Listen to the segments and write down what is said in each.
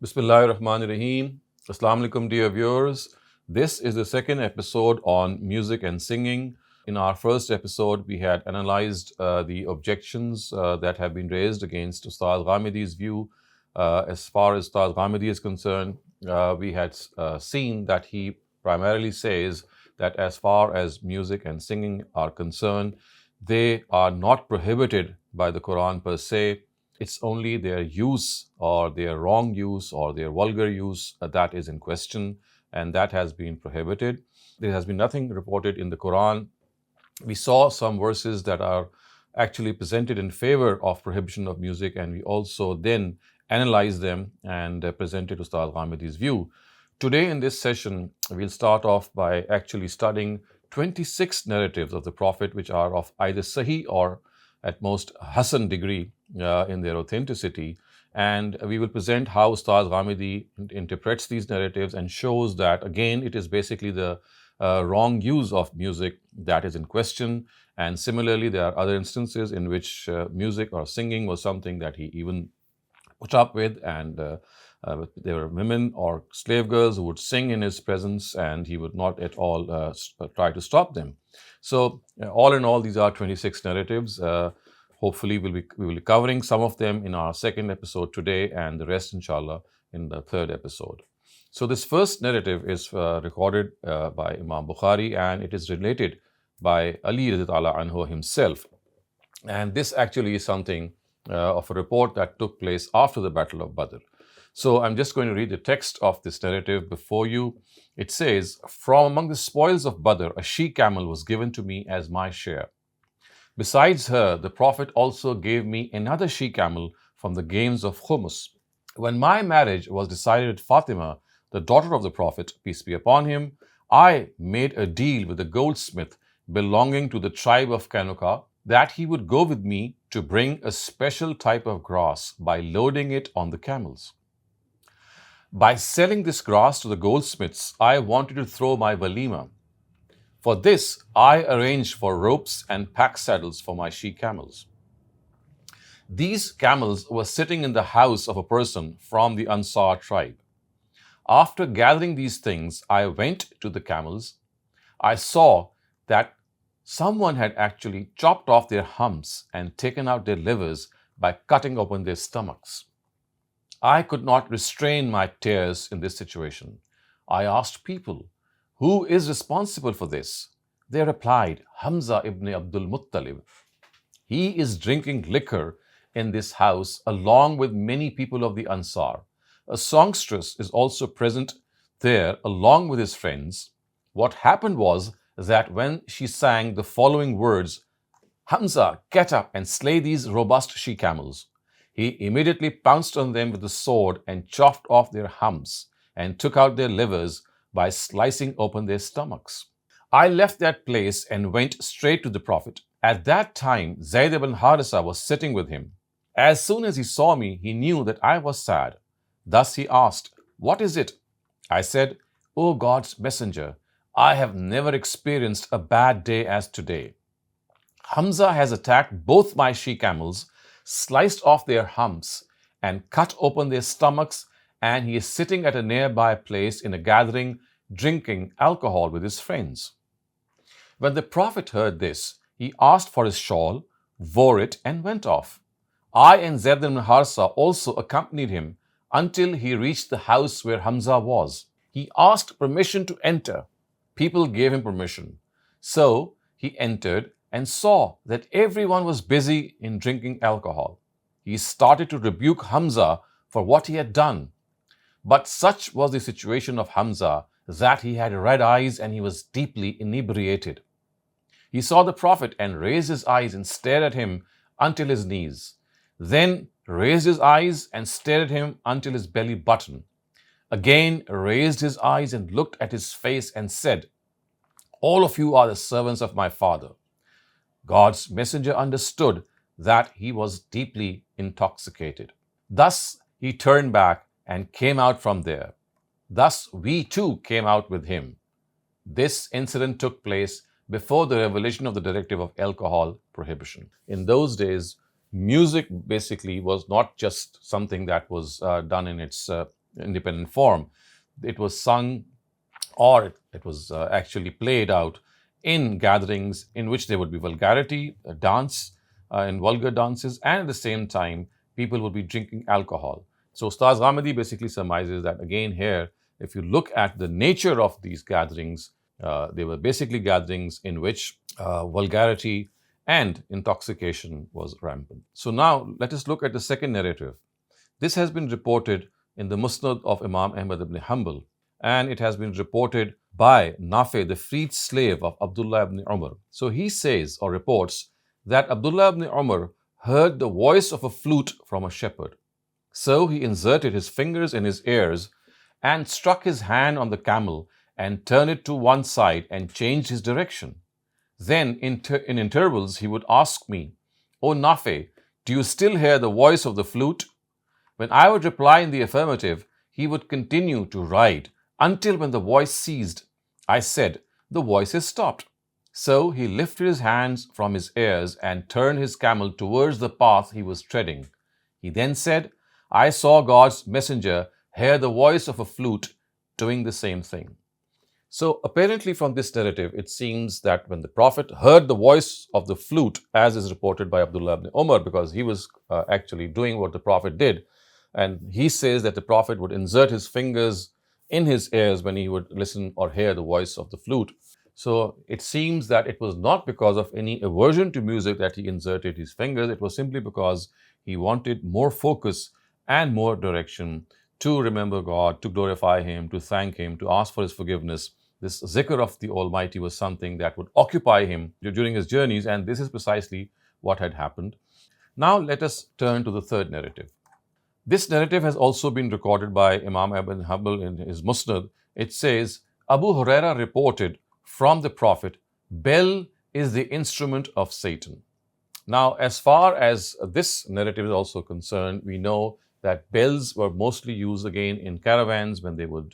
Bismillahirrahmanirrahim. Assalamu alaikum, dear viewers. This is the second episode on music and singing. In our first episode, we had analyzed the objections that have been raised against Ustad Ghamidi's view. As far as Ustad Ghamidi is concerned, we had seen that he primarily says that as far as music and singing are concerned, they are not prohibited by the Quran per se. It's only their use or their wrong use or their vulgar use that is in question, and that has been prohibited. There has been nothing reported in the Quran. We saw some verses that are actually presented in favor of prohibition of music, and we also then analyzed them and presented Ustad Ghamidi's view. Today in this session, we'll start off by actually studying 26 narratives of the Prophet which are of either Sahih or at most Hassan degree in their authenticity, and we will present how Ustad Ghamidi interprets these narratives and shows that again it is basically the wrong use of music that is in question. And similarly, there are other instances in which music or singing was something that he even put up with, and there were women or slave girls who would sing in his presence and he would not at all try to stop them. So all in all, these are 26 narratives. Hopefully we will be covering some of them in our second episode today, and the rest inshallah in the third episode. So this first narrative is recorded by Imam Bukhari, and it is related by Ali radhiyallahu anhu himself. And this actually is something of a report that took place after the Battle of Badr. So I'm just going to read the text of this narrative before you. It says, "From among the spoils of Badr, a she-camel was given to me as my share. Besides her, the Prophet also gave me another she-camel from the games of Humus. When my marriage was decided with Fatima, the daughter of the Prophet, peace be upon him, I made a deal with a goldsmith belonging to the tribe of Kanuka that he would go with me to bring a special type of grass by loading it on the camels. By selling this grass to the goldsmiths, I wanted to throw my walima. For this, I arranged for ropes and pack saddles for my she-camels. These camels were sitting in the house of a person from the Ansar tribe. After gathering these things, I went to the camels. I saw that someone had actually chopped off their humps and taken out their livers by cutting open their stomachs. I could not restrain my tears in this situation. I asked people, 'Who is responsible for this?' They replied, 'Hamza ibn Abdul Muttalib. He is drinking liquor in this house along with many people of the Ansar. A songstress is also present there along with his friends. What happened was that when she sang the following words, 'Hamza, get up and slay these robust she-camels,' he immediately pounced on them with the sword and chopped off their humps and took out their livers by slicing open their stomachs. I left that place and went straight to the Prophet. At that time, Zayd ibn Harisa was sitting with him. As soon as he saw me, he knew that I was sad. Thus he asked, 'What is it?' I said, 'O God's messenger, I have never experienced a bad day as today. Hamza has attacked both my she-camels, sliced off their humps, and cut open their stomachs, and he is sitting at a nearby place in a gathering, drinking alcohol with his friends.' When the Prophet heard this, he asked for his shawl, wore it, and went off. I and Zayd ibn Harisa also accompanied him until he reached the house where Hamza was. He asked permission to enter. People gave him permission. So he entered and saw that everyone was busy in drinking alcohol. He started to rebuke Hamza for what he had done. But such was the situation of Hamza that he had red eyes and he was deeply inebriated. He saw the Prophet and raised his eyes and stared at him until his knees. Then raised his eyes and stared at him until his belly button. Again raised his eyes and looked at his face and said, 'All of you are the servants of my father.' God's messenger understood that he was deeply intoxicated. Thus he turned back and came out from there. Thus we too came out with him. This incident took place before the revelation of the directive of alcohol prohibition. In those days, music basically was not just something that was done in its independent form. It was sung, or it was actually played out in gatherings in which there would be vulgarity, dance, in vulgar dances, and at the same time, people would be drinking alcohol. So Ustaz Ghamidi basically surmises that again here, if you look at the nature of these gatherings, they were basically gatherings in which vulgarity and intoxication was rampant. So now let us look at the second narrative. This has been reported in the Musnad of Imam Ahmad ibn Hanbal, and it has been reported by Nafi, the freed slave of Abdullah ibn Umar. So he says or reports that Abdullah ibn Umar heard the voice of a flute from a shepherd. So he inserted his fingers in his ears and struck his hand on the camel and turned it to one side and changed his direction. Then in intervals he would ask me, "O Nafi, do you still hear the voice of the flute?" When I would reply in the affirmative, he would continue to ride until when the voice ceased. I said, "The voice has stopped." So he lifted his hands from his ears and turned his camel towards the path he was treading. He then said, "I saw God's messenger hear the voice of a flute doing the same thing." So apparently from this narrative, it seems that when the Prophet heard the voice of the flute, as is reported by Abdullah ibn Umar, because he was actually doing what the Prophet did, and he says that the Prophet would insert his fingers in his ears when he would listen or hear the voice of the flute. So it seems that it was not because of any aversion to music that he inserted his fingers. It was simply because he wanted more focus and more direction to remember God, to glorify Him, to thank Him, to ask for His forgiveness. This zikr of the Almighty was something that would occupy him during his journeys, and this is precisely what had happened. Now let us turn to the third narrative. This narrative has also been recorded by Imam Ibn Hanbal in his Musnad. It says, Abu Huraira reported from the Prophet, "Bell is the instrument of Satan." Now, as far as this narrative is also concerned, we know that bells were mostly used again in caravans when they would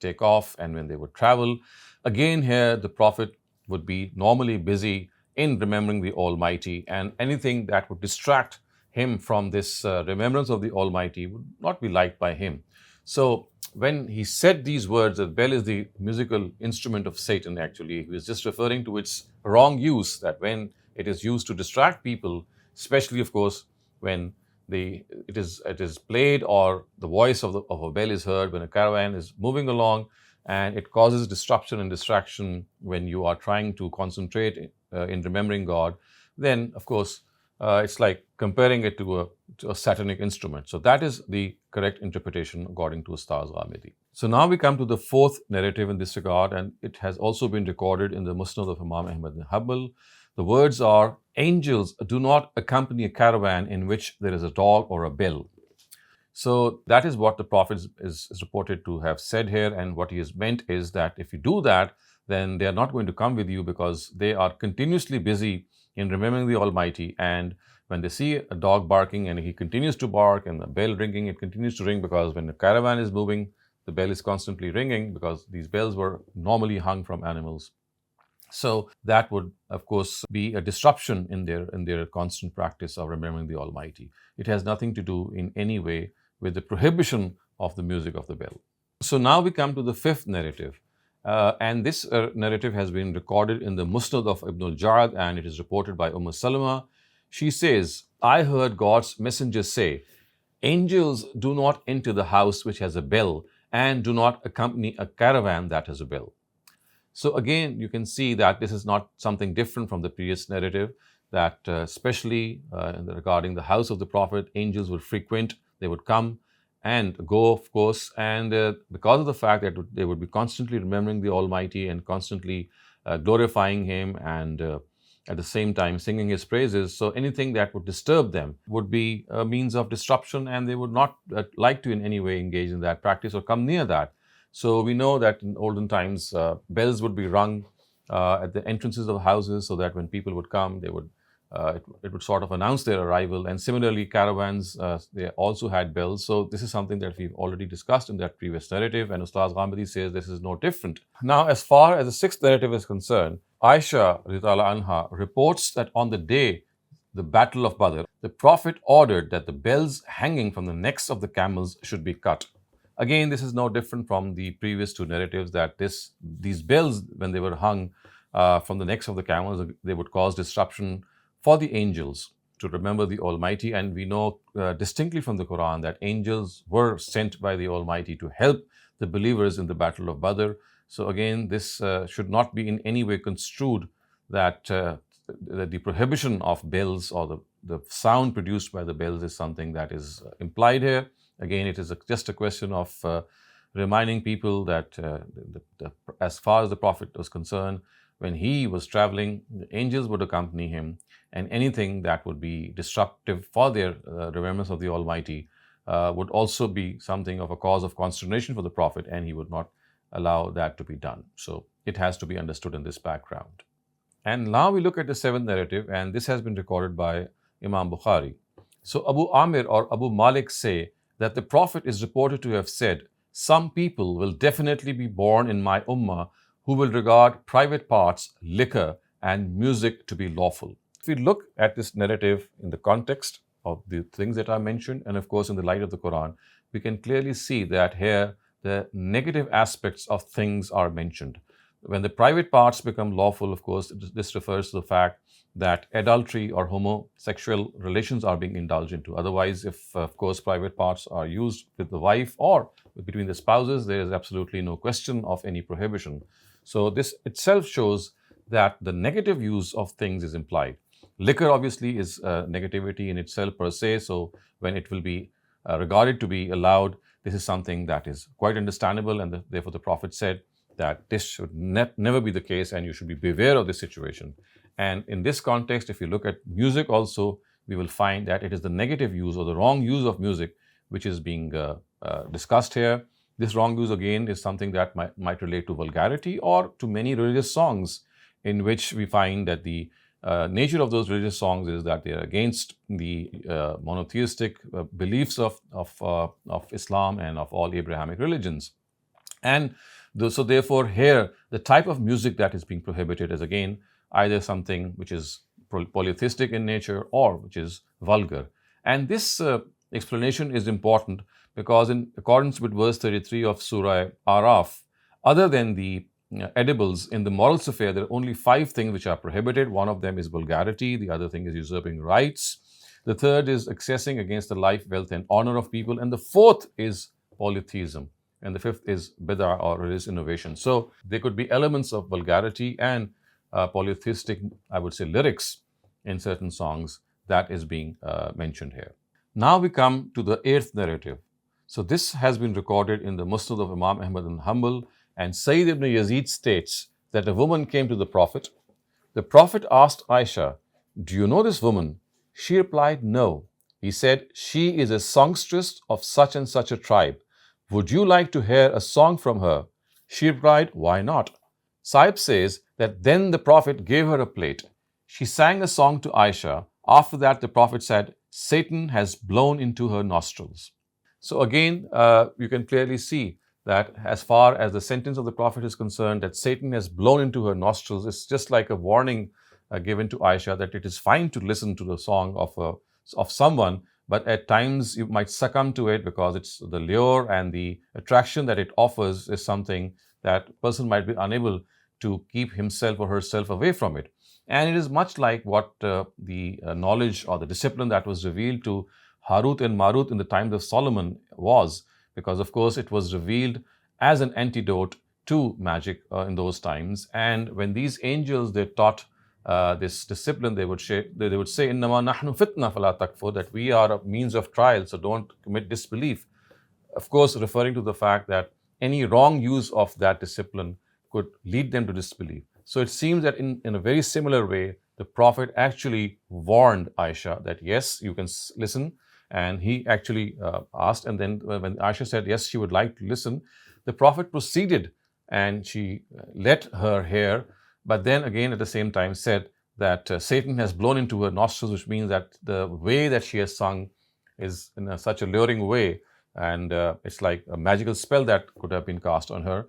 take off and when they would travel. Again, here the Prophet would be normally busy in remembering the Almighty, and anything that would distract him from this remembrance of the Almighty would not be liked by him. So when he said these words, that bell is the musical instrument of Satan, actually, he was just referring to its wrong use, that when it is used to distract people, especially, of course, when it is played or the voice of a bell is heard when a caravan is moving along, and it causes disruption and distraction when you are trying to concentrate in remembering God, then, of course, it's like comparing it to a satanic instrument. So that is the correct interpretation according to Ustaz Ghamidi. So now we come to the fourth narrative in this regard, and it has also been recorded in the Musnad of Imam Ahmad ibn Hanbal. The words are, "Angels do not accompany a caravan in which there is a dog or a bell." So that is what the Prophet is reported to have said here, and what he has meant is that if you do that, then they are not going to come with you, because they are continuously busy in remembering the Almighty, and when they see a dog barking and he continues to bark, and the bell ringing, it continues to ring, because when the caravan is moving, the bell is constantly ringing, because these bells were normally hung from animals. So that would, of course, be a disruption in their constant practice of remembering the Almighty. It has nothing to do in any way with the prohibition of the music of the bell. So now we come to the fifth narrative. And this narrative has been recorded in the Musnad of Ibn al-Ja'ad, and it is reported by Salama. She says, "I heard God's messenger say, 'Angels do not enter the house which has a bell, and do not accompany a caravan that has a bell.'" So again, you can see that this is not something different from the previous narrative, that especially regarding the house of the Prophet, angels would frequent, they would come and go, of course, and because of the fact that they would be constantly remembering the Almighty and constantly glorifying Him, and at the same time singing His praises, so anything that would disturb them would be a means of disruption, and they would not like to in any way engage in that practice or come near that. So we know that in olden times, bells would be rung at the entrances of houses, so that when people would come, it would sort of announce their arrival. And similarly, caravans, they also had bells. So this is something that we've already discussed in that previous narrative, and Ustaz Ghamidi says this is no different. Now, as far as the sixth narrative is concerned, Aisha radhiyallahu anha reports that on the day, the Battle of Badr, the Prophet ordered that the bells hanging from the necks of the camels should be cut. Again, this is no different from the previous two narratives, that these bells, when they were hung from the necks of the camels, they would cause disruption for the angels to remember the Almighty. And we know distinctly from the Quran that angels were sent by the Almighty to help the believers in the Battle of Badr. So again, this should not be in any way construed that the prohibition of bells or the sound produced by the bells is something that is implied here. Again, it is just a question of reminding people that as far as the Prophet was concerned, when he was traveling, the angels would accompany him, and anything that would be disruptive for their remembrance of the Almighty would also be something of a cause of consternation for the Prophet, and he would not allow that to be done. So it has to be understood in this background. And now we look at the seventh narrative, and this has been recorded by Imam Bukhari. So Abu Amir or Abu Malik say that the Prophet is reported to have said, "Some people will definitely be born in my ummah who will regard private parts, liquor, and music to be lawful." If we look at this narrative in the context of the things that are mentioned, and of course in the light of the Quran, we can clearly see that here the negative aspects of things are mentioned. When the private parts become lawful, of course, this refers to the fact that adultery or homosexual relations are being indulged into. Otherwise, if, of course, private parts are used with the wife or between the spouses, there is absolutely no question of any prohibition. So this itself shows that the negative use of things is implied. Liquor obviously is negativity in itself per se. So when it will be regarded to be allowed, this is something that is quite understandable, and therefore the Prophet said that this should never be the case, and you should be beware of this situation. And in this context, if you look at music also, we will find that it is the negative use or the wrong use of music which is being discussed here. This wrong use again is something that might relate to vulgarity or to many religious songs, in which we find that the nature of those religious songs is that they are against the monotheistic beliefs of Islam and of all Abrahamic religions. And so therefore here, the type of music that is being prohibited is again either something which is polytheistic in nature or which is vulgar. And this explanation is important because in accordance with verse 33 of Surah Araf, other than the edibles, in the moral sphere, there are only 5 things which are prohibited. One of them is vulgarity, the other thing is usurping rights, the third is accessing against the life, wealth, and honor of people, and the fourth is polytheism, and the fifth is bid'ah or religious innovation. So there could be elements of vulgarity and polytheistic, I would say, lyrics in certain songs that is being mentioned here. Now we come to the 8th narrative. So this has been recorded in the Musnad of Imam Ahmad bin Hanbal, and Sayyid ibn Yazid states that a woman came to the Prophet. The Prophet asked Aisha, "Do you know this woman?" She replied, "No." He said, "She is a songstress of such and such a tribe. Would you like to hear a song from her?" She replied, "Why not?" Saib says that then the Prophet gave her a plate. She sang a song to Aisha. After that, the Prophet said, "Satan has blown into her nostrils." So again, you can clearly see that as far as the sentence of the Prophet is concerned, that Satan has blown into her nostrils, it's just like a warning given to Aisha that it is fine to listen to the song of someone, but at times you might succumb to it because it's the lure and the attraction that it offers is something that person might be unable to keep himself or herself away from it. And it is much like what the knowledge or the discipline that was revealed to Harut and Marut in the times of Solomon was, because of course it was revealed as an antidote to magic in those times. And when these angels, they taught this discipline, they would say, "Innama nahnu fitna fala takfur," that we are a means of trial, so don't commit disbelief. Of course, referring to the fact that any wrong use of that discipline could lead them to disbelief. So it seems that in a very similar way, the Prophet actually warned Aisha that yes, you can listen. And he actually asked, and then when Aisha said yes, she would like to listen, the Prophet proceeded and she let her hear, but then again at the same time said that Satan has blown into her nostrils, which means that the way that she has sung is in such a luring way, and it's like a magical spell that could have been cast on her,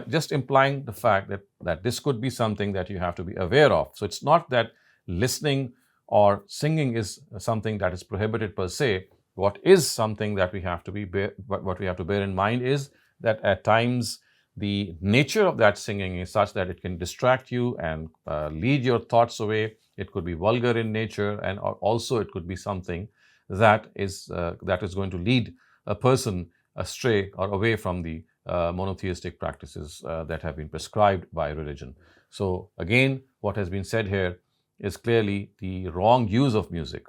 just implying the fact that this could be something that you have to be aware of. So it's not that listening or singing is something that is prohibited per se, What is something that we have to what we have to bear in mind is that at times the nature of that singing is such that it can distract you and lead your thoughts away. It could be vulgar in nature, and also it could be something that is going to lead a person astray or away from the monotheistic practices that have been prescribed by religion. So again, what has been said here is clearly the wrong use of music.